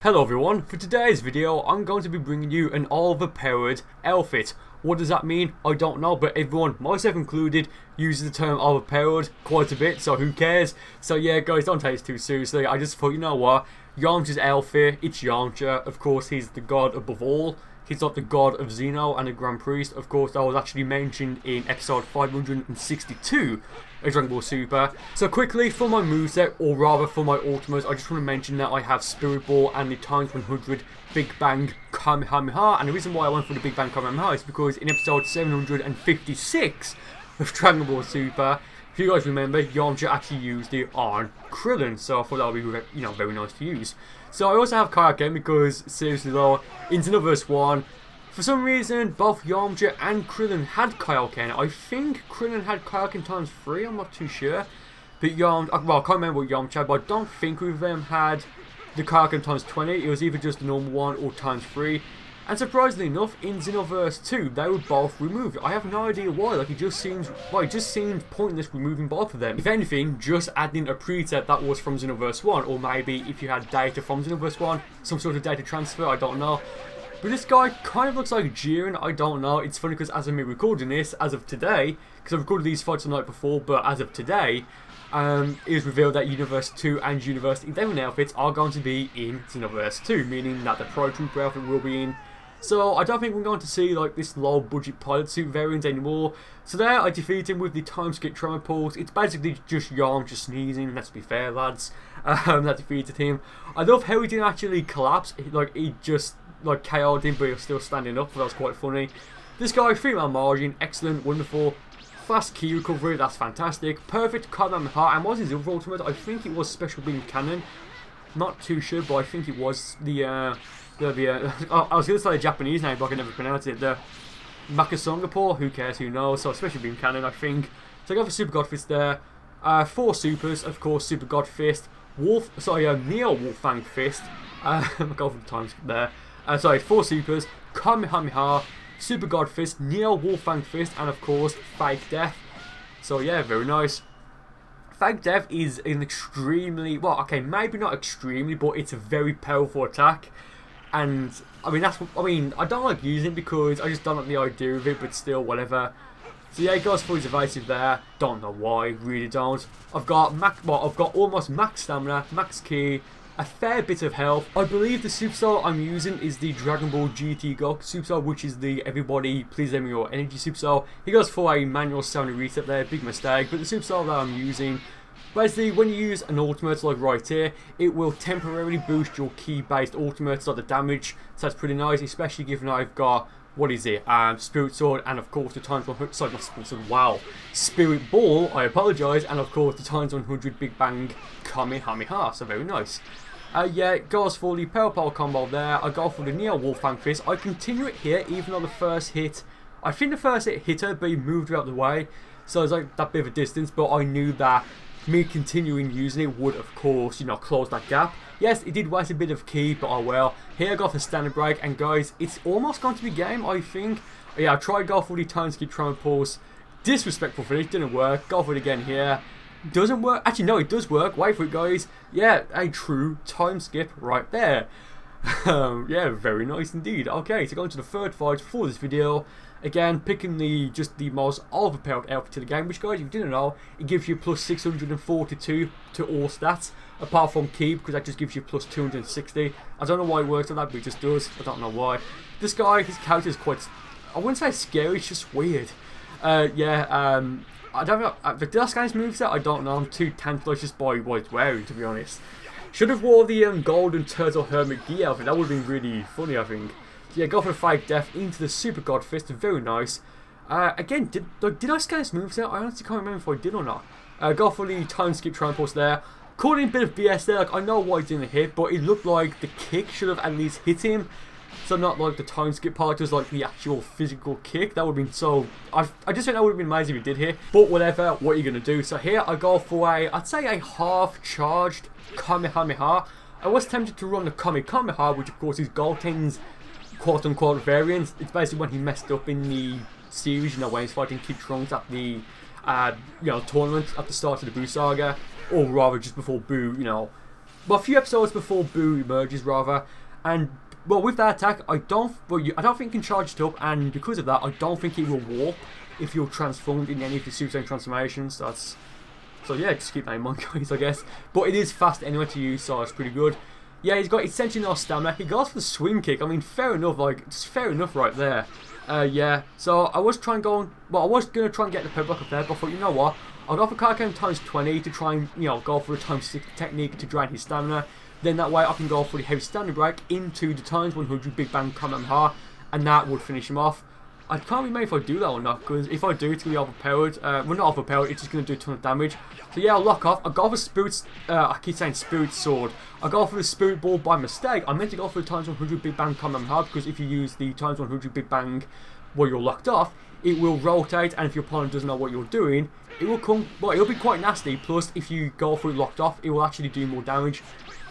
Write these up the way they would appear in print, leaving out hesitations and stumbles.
Hello everyone, for today's video I'm going to be bringing you an overpowered outfit. What does that mean? I don't know, but everyone, myself included, uses the term overpowered quite a bit, so who cares? So yeah guys, don't take it too seriously. I just thought, you know what, Yamcha's outfit, it's Yamcha. Of course he's the god above all. He's not the god of Xeno and the Grand Priest. Of course, that was actually mentioned in episode 562 of Dragon Ball Super. So quickly, for my moveset, or rather for my ultimates, I just want to mention that I have Spirit Ball and the times 100 Big Bang Kamehameha. And the reason why I went for the Big Bang Kamehameha is because in episode 756 of Dragon Ball Super, if you guys remember, Yamcha actually used it on Krillin, so I thought that would be, you know, very nice to use. So I also have Kaioken because, seriously though, in Xenoverse 1, for some reason, both Yamcha and Krillin had Kaioken. I think Krillin had Kaioken times 3, I'm not too sure. But well, I can't remember what Yamcha, but I don't think either of them had the Kaioken times 20. It was either just the normal one or times 3. And surprisingly enough, in Xenoverse 2, they were both removed. I have no idea why. Like, it just seems pointless removing both of them. If anything, just adding a preset that was from Xenoverse 1, or maybe if you had data from Xenoverse 1, some sort of data transfer, I don't know. But this guy kind of looks like Jiren, I don't know. It's funny because as of me recording this, as of today, because I've recorded these fights the night before, but as of today, it was revealed that Universe 2 and Universe 11 outfits are going to be in Xenoverse 2, meaning that the Pro Trooper outfit will be in. So I don't think we're going to see like this low budget pilot suit variant anymore. So there I defeat him with the time skip tremor pulse. It's basically just Yamcha sneezing, let's be fair lads. That defeated him. I love how he didn't actually collapse, like he just like KO'd him but he was still standing up, that was quite funny. This guy, 3-man margin, excellent, wonderful. Fast key recovery, that's fantastic. Perfect Kamehameha, and what was his other ultimate? I think it was Special Beam Cannon. Not too sure, but I think it was the I was going to say the Japanese name, but I can never pronounce it. The Makasongapur, who cares, who knows. So Special Beam Cannon, I think. So I go for Super God Fist there. 4 supers, of course, Super God Fist. Neo Wolfang Fist. I go for the times there. 4 supers, Kamehameha, Super God Fist, Neo Wolfang Fist, and of course, Fake Death. So yeah, very nice. Fake Death is an extremely, well, okay, maybe not extremely, but it's a very powerful attack. And I mean, I don't like using it because I just don't like the idea of it, but still, whatever. So yeah, he goes for his evasive there. Don't know why, really don't. I've got almost max stamina, max ki, a fair bit of health. I believe the superstar I'm using is the Dragon Ball GT Goku superstar, which is the everybody please let me your energy superstar. He goes for a manual stamina reset there, big mistake. But the superstar that I'm using, basically, when you use an ultimate like right here, it will temporarily boost your key-based ultimates, like the damage. So that's pretty nice, especially given I've got, what is it, Spirit Sword, and of course the times 100, sorry, not Spirit Sword, wow, Spirit Ball, I apologise, and of course the times 100 Big Bang Kamehameha, so very nice. Yeah, it goes for the Power combo there. I go for the Neo Wolfang Fist. I continue it here, even though the first hit, I think the first hit her, but he moved her out of the way. So it's like that bit of a distance, but I knew that me continuing using it would, of course, you know, close that gap. Yes, it did waste a bit of ki, but oh well. Here I got the standard break, and guys, it's almost going to be game, I think. Yeah, I tried go for the time skip tremor pulse. Disrespectful finish, didn't work. Go for it again here. Doesn't work. Actually, no, it does work. Wait for it, guys. Yeah, a true time skip right there. Yeah, very nice indeed. Okay, so going to the third fight for this video. Again, picking the most overpowered outfit to the game, which, guys, if you didn't know, it gives you plus 642 to all stats, apart from ki, because that just gives you plus 260. I don't know why it works like that, but it just does. I don't know why. This guy, his character is quite, I wouldn't say scary, it's just weird. I don't know, did I scan his moveset? I don't know, I'm too tantalized just by what he's wearing, to be honest. Should have wore the golden turtle hermit gear outfit, that would have been really funny, I think. So yeah, go for the Fake Death into the Super God Fist, very nice. Again, did I scan his moveset? I honestly can't remember if I did or not. Go for the time skip trampoline there. Caught in a bit of BS there, like I know why he didn't hit, but it looked like the kick should have at least hit him. So not like the time skip part, just like the actual physical kick. That would have been so, I just think that would have been amazing if he did hit. But whatever, what are you going to do? So here I go for I'd say a half charged Kamehameha. I was tempted to run the Kamehameha, which of course is Goten's quote unquote variant. It's basically when he messed up in the series, you know, when he's fighting Kid Trunks at the tournament at the start of the Buu saga, or rather just before Buu, you know, well, a few episodes before Boo emerges, rather. And well, with that attack, I don't think you can charge it up, and because of that, I don't think it will warp if you're transformed in any of the Super Saiyan transformations. So yeah, just keep that in mind, guys, I guess. But it is fast anyway to use, so it's pretty good. Yeah, he's got essentially no stamina. He goes for the swing kick. I mean, fair enough, like, just fair enough right there. Yeah, so I was trying going, well, I was going to try and get the pep block up there, but I thought, you know what, I'll go for Kamehameha times 20 to try and, you know, go for a times 6 technique to drain his stamina. Then that way I can go for the heavy stamina break into the times 100 Big Bang Kamehameha, and that would finish him off. I can't remember if I do that or not, because if I do, it's going to be overpowered. Well, not overpowered, it's just going to do a ton of damage. So yeah, I'll lock off. I'll go for Spirit's, I keep saying Spirit Sword. I'll go for the Spirit Ball by mistake. I meant to go for the times 100 Big Bang Kamehameha, because if you use the times 100 Big Bang while you're locked off, it will rotate, and if your opponent doesn't know what you're doing, it will come, well, it'll be quite nasty. Plus, if you go for it locked off, it will actually do more damage.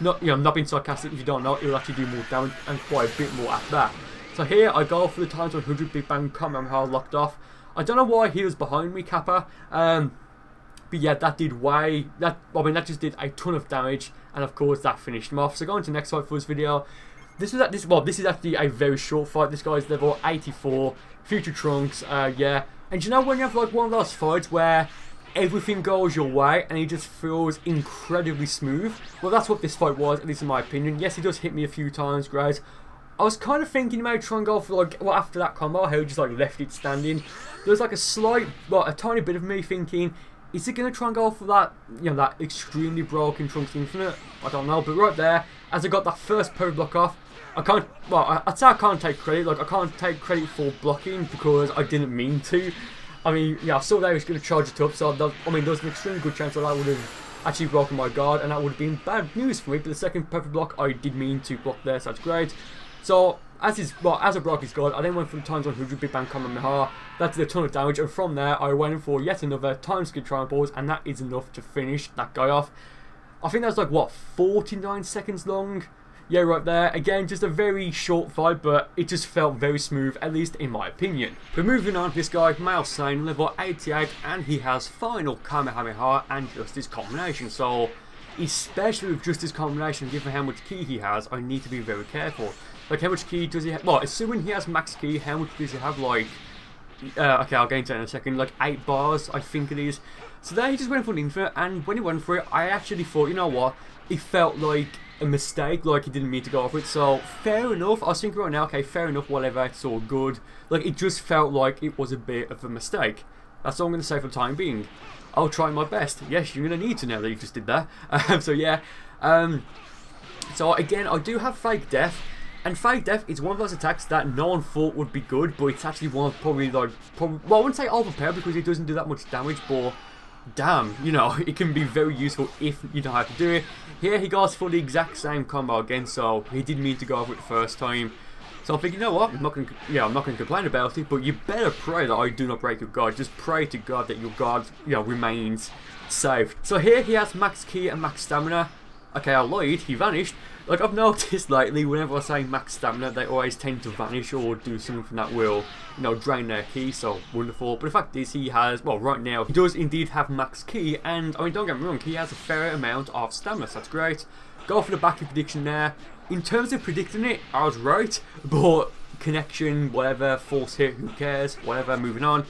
Not, you know, not being sarcastic, if you don't know, it will actually do more damage, and quite a bit more at that. So here I go for the times 100 Big Bang Kamehameha locked off. I don't know why he was behind me, Kappa. But yeah, that did that just did a ton of damage, and of course that finished him off. So going to the next fight for this video. This is actually a very short fight. This guy's level 84, Future Trunks. Yeah, and you know when you have like one of those fights where everything goes your way and it just feels incredibly smooth? Well, that's what this fight was, at least in my opinion. Yes, he does hit me a few times, guys. I was kind of thinking maybe try and go for like, well, after that combo, how he just like left it standing. There was like a slight, well, a tiny bit of me thinking, is it going to try and go for that, you know, that extremely broken Trunks Infinite? I don't know, but right there, as I got that first power block off, I can't, well, I'd say I can't take credit, like I can't take credit for blocking because I didn't mean to. I mean, yeah, I saw that he was going to charge it up, so I mean, there was an extremely good chance that I would have actually broken my guard, and that would have been bad news for me, but the second perfect block, I did mean to block there, so that's great. So, as I broke his guard, I then went for the times 100 Big Bang Kamehameha. That did a ton of damage, and from there, I went for yet another time skip triumph balls, and that is enough to finish that guy off. I think that was like, what, 49 seconds long? Yeah, right there. Again, just a very short fight, but it just felt very smooth, at least in my opinion. But moving on, this guy, Male Sane, level 88, and he has final Kamehameha and Justice combination. So, especially with Justice combination, given how much ki he has, I need to be very careful. Like, how much ki does he have? Well, assuming he has max ki, how much does he have? Like, okay, I'll get into that in a second. Like 8 bars, I think it is. So there he just went for an infinite, and when he went for it, I actually thought, you know what? It felt like a mistake, like he didn't mean to go for it. So fair enough. I was thinking right now, okay, fair enough, whatever, it's all good. Like, it just felt like it was a bit of a mistake. That's all I'm going to say for the time being. I'll try my best. Yes, you're going to need to know that you just did that. So yeah. So again, I do have Fake Death. And Fake Death is one of those attacks that no one thought would be good, but it's actually one of probably like, well, I wouldn't say overpowered because it doesn't do that much damage, but damn, you know, it can be very useful if you know how to do it. Here he goes for the exact same combo again, so he didn't mean to go over it the first time. So I'm thinking, you know what, I'm not gonna complain about it, but you better pray that I do not break your guard. Just pray to God that your guard, you know, remains safe. So here he has max ki and max stamina. Okay, I lied, he vanished. Like, I've noticed lately, whenever I say max stamina, they always tend to vanish or do something that will, you know, drain their ki, so wonderful. But the fact is, he has, well, right now, he does indeed have max ki, and, I mean, don't get me wrong, he has a fair amount of stamina, so that's great. Go for the back prediction there. In terms of predicting it, I was right, but connection, whatever, force hit, who cares, whatever, moving on.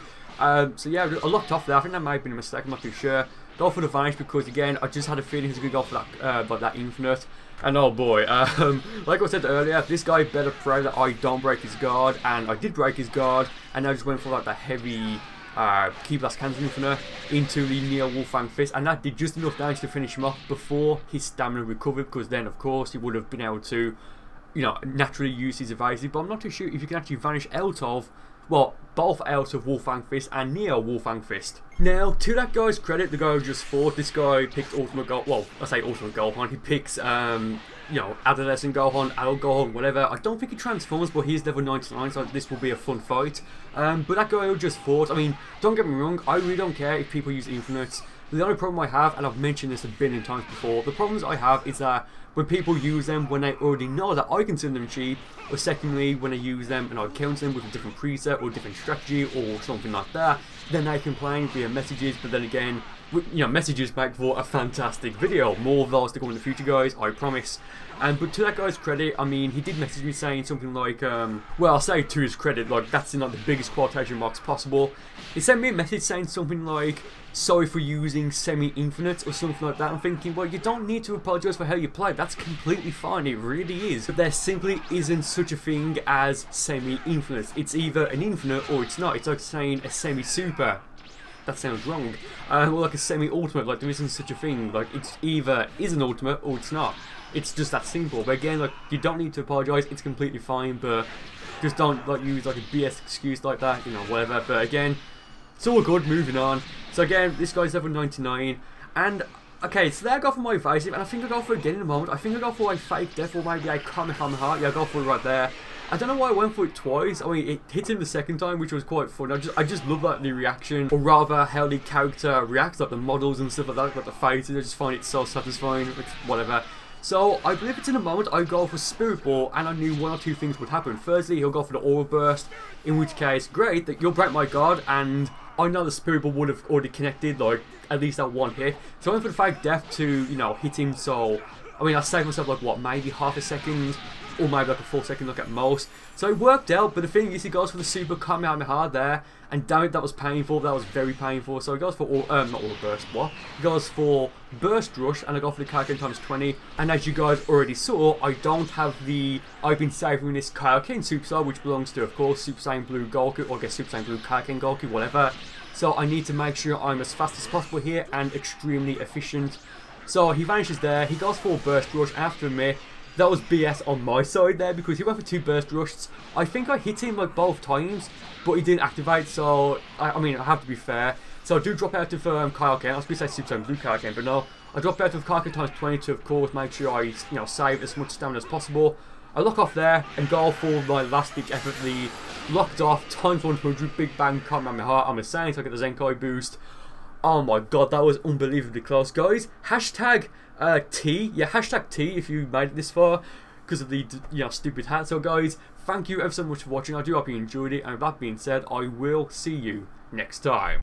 So yeah, I locked off there. I think that might have been a mistake, I'm not too sure. Go for the vanish because, again, I just had a feeling he was going to go for that, like that infinite. And oh boy, like I said earlier, this guy better pray that I don't break his guard, and I did break his guard, and I just went for like the heavy Ki Blast Cancer Infinite into the Neo Wolfang Fist, and that did just enough damage to finish him off before his stamina recovered, because then of course he would have been able to, you know, naturally use his evasive, but I'm not too sure if you can actually vanish out of, well, both out of Wolfang Fist and Neo Wolfang Fist. Now, to that guy's credit, the guy who just fought, this guy picked Ultimate Gohan, well, I say Ultimate Gohan, he picks, you know, Adolescent Gohan, Adult Gohan, whatever. I don't think he transforms, but he's level 99, so this will be a fun fight. But that guy who just fought, I mean, don't get me wrong, I really don't care if people use infinites. The only problem I have, and I've mentioned this a billion times before, the problems I have is that when people use them when they already know that I consider them cheap, or secondly, when I use them and I counter them with a different preset or different strategy or something like that, then they complain via messages, but then again, messages back for a fantastic video. More of those to come in the future, guys, I promise. But to that guy's credit, I mean, he did message me saying something like, well, I'll say to his credit, like, that's in like the biggest quotation marks possible. He sent me a message saying something like, sorry for using semi-infinite or something like that. I'm thinking, well, you don't need to apologise for how you play. That's completely fine, it really is. But there simply isn't such a thing as semi-infinite. It's either an infinite or it's not. It's like saying a semi-super. That sounds wrong. Or like a semi-ultimate, like there isn't such a thing. Like it's either is an ultimate or it's not. It's just that simple. But again, like you don't need to apologise. It's completely fine. But just don't like use like a BS excuse like that. You know, whatever. But again, it's all good. Moving on. So again, this guy's level 99, and okay, so there I go for my evasive, and I think I go for it again in a moment. I think I go for a fake death or maybe a Kamehameha. Yeah, I go for it right there. I don't know why I went for it twice. I mean, it hit him the second time, which was quite fun. I just love like the reaction, or rather how the character reacts, like the models and stuff like that, like the faces. I just find it so satisfying. It's whatever. So I believe it's in a moment I go for Spirit Ball, and I knew one or two things would happen. Firstly, he'll go for the Aura Burst, in which case, great, that you'll break my guard, and I know the Spirit Ball would have already connected, like, at least that one hit. So I went for the fake death to, you know, hit him, so, I mean, I saved myself, like, what, maybe half a second, or maybe like a full second, like, at most. So it worked out, but the thing is, he goes for the Super Kamehameha there, and damn it, that was painful, that was very painful. So he goes for, not all burst, what? He goes for Burst Rush, and I go for the Kaioken times 20, and as you guys already saw, I don't have the, I've been saving this Kaioken Super Saiyan, which belongs to, of course, Super Saiyan Blue Goku, or I guess Super Saiyan Blue Kaioken Goku, whatever. So I need to make sure I'm as fast as possible here, and extremely efficient. So he vanishes there, he goes for Burst Rush after me. That was BS on my side there, because he went for two Burst Rushes. I think I hit him like both times, but he didn't activate, so I mean, I have to be fair. So I do drop out of Kaioken. I was going to say Super Saiyan Blue Kaioken, but no. I drop out of Kaioken times 20 to, of course, make sure I, you know, save as much stamina as possible. I lock off there and go for my last ditch effort, the locked off times 100 Big Bang Kamehameha. I'm insane, so I get the Zenkai boost. Oh my god, that was unbelievably close, guys. Hashtag T, yeah, hashtag T if you made it this far, because of the, you know, stupid hat. So guys, thank you ever so much for watching. I do hope you enjoyed it, and with that being said, I will see you next time.